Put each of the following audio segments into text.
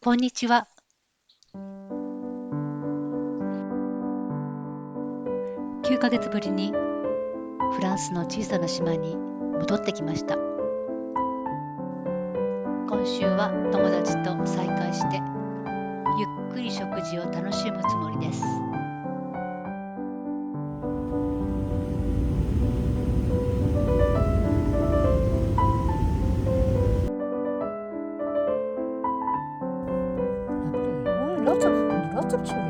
こんにちは。9ヶ月ぶりにフランスの小さな島に戻ってきました。今週は友達と再会して、ゆっくり食事を楽しむつもりです。Oh, lots of chili.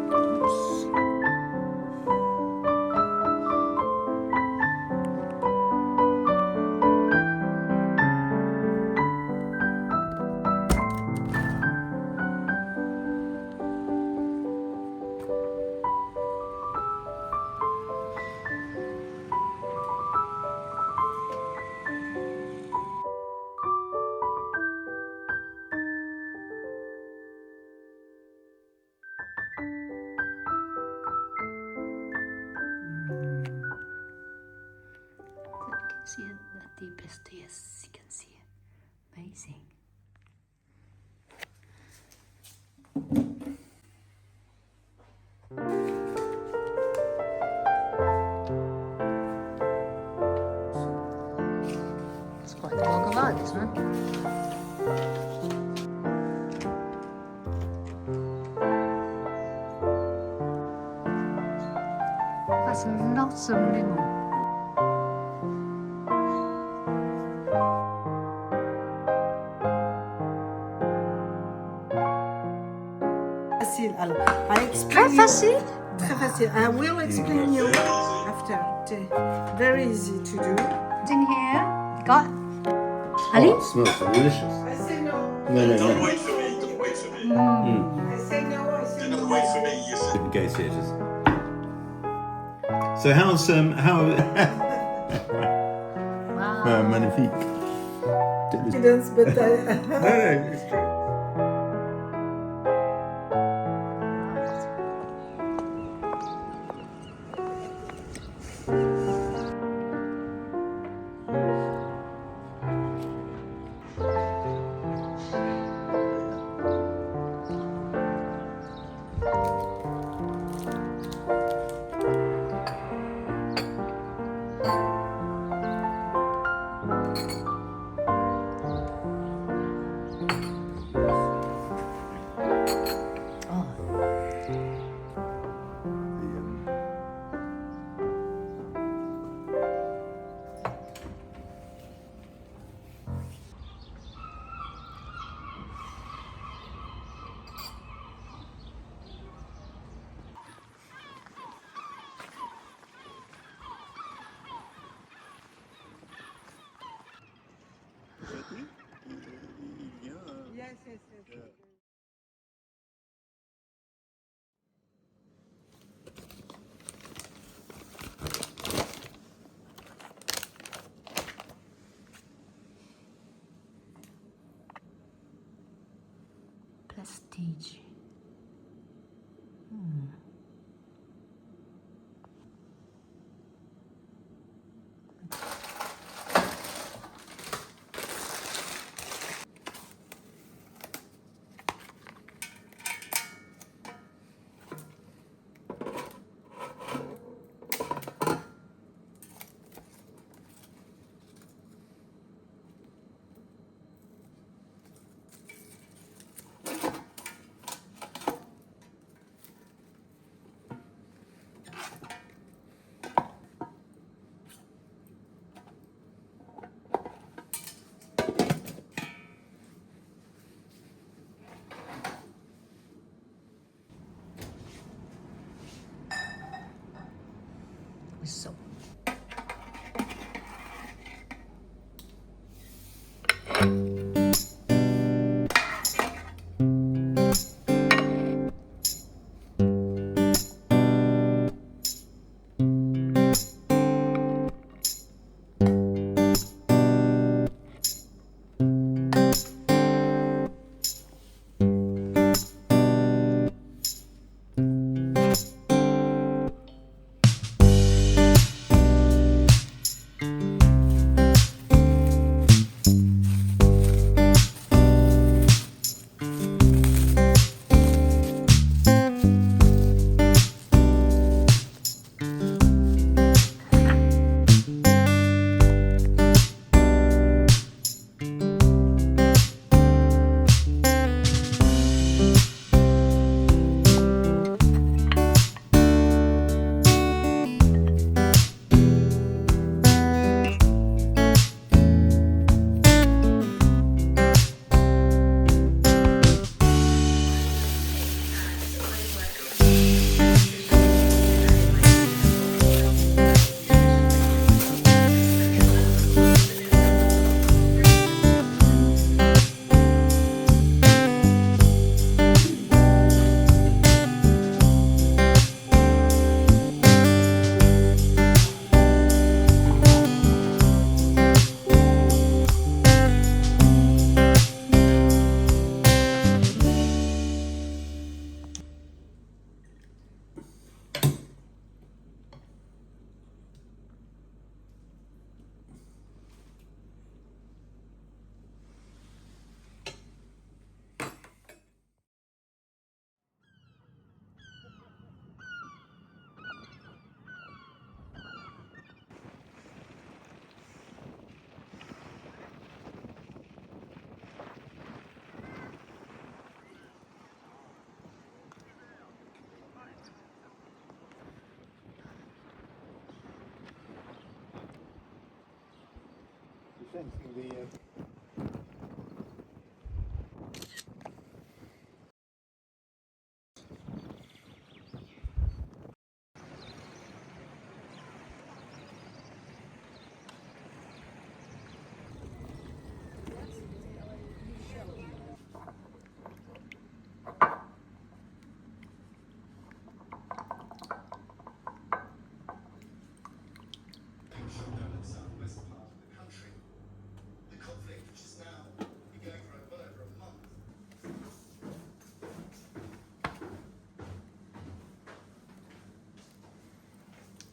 Nice. You can see it the deepest. Yes, you can see it. Amazing. It's quite a long ride, this one. That's lots of lemon. Facile. Alors, I explain Très you. facile. Très facile. I will explain you after. Very easy to do. In here, got. Ali? Oh, it smells delicious. I say no. No. Don't wait for me. Don't wait for me. I say no. I say Do not no. wait for me. You said. Negotiators. So how Wow. magnifique. Confidence, but No, it's true. yes. Prestige. しそう。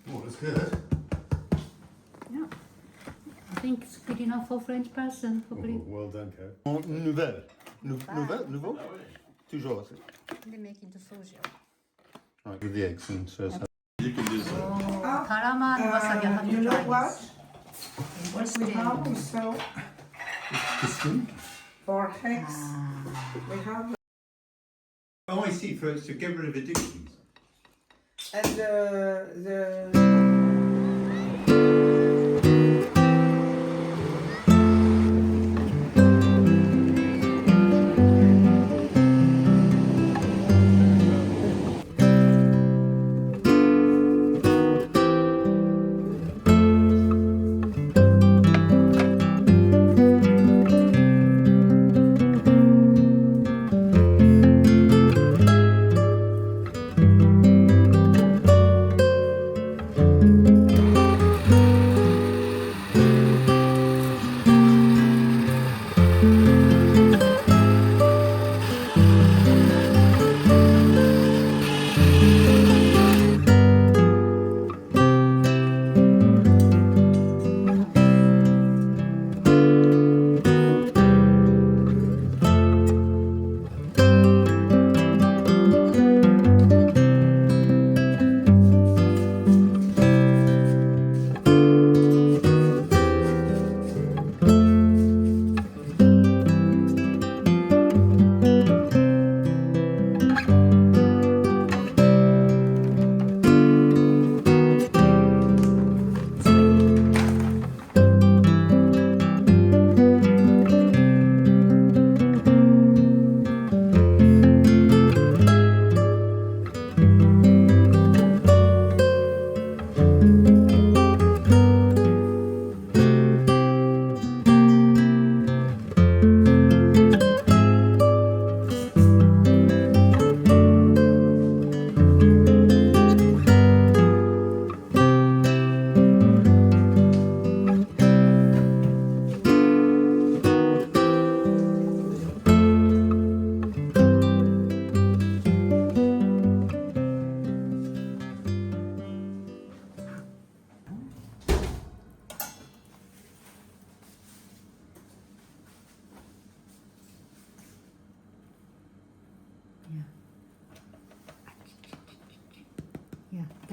Oh, that's good. Yeah. I think it's good enough for French person, hopefully. Well done, Kev. Nouvelle. Nouvelle? Nouveau? Toujours. They make into soju. Right, with the eggs and so You can just. Taraman wasabi, I have You to know try what? this. What we have also for hex, we have Oh, I see. For to get rid of addictions. and the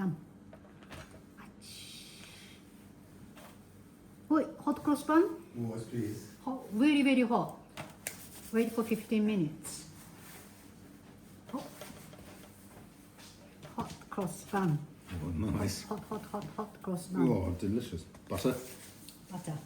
done. Wait, hot cross bun? Yes, please. Hot, very, very hot. Wait for 15 minutes. Hot cross bun. Oh, nice. Hot cross bun. Oh, delicious. Butter. Butter.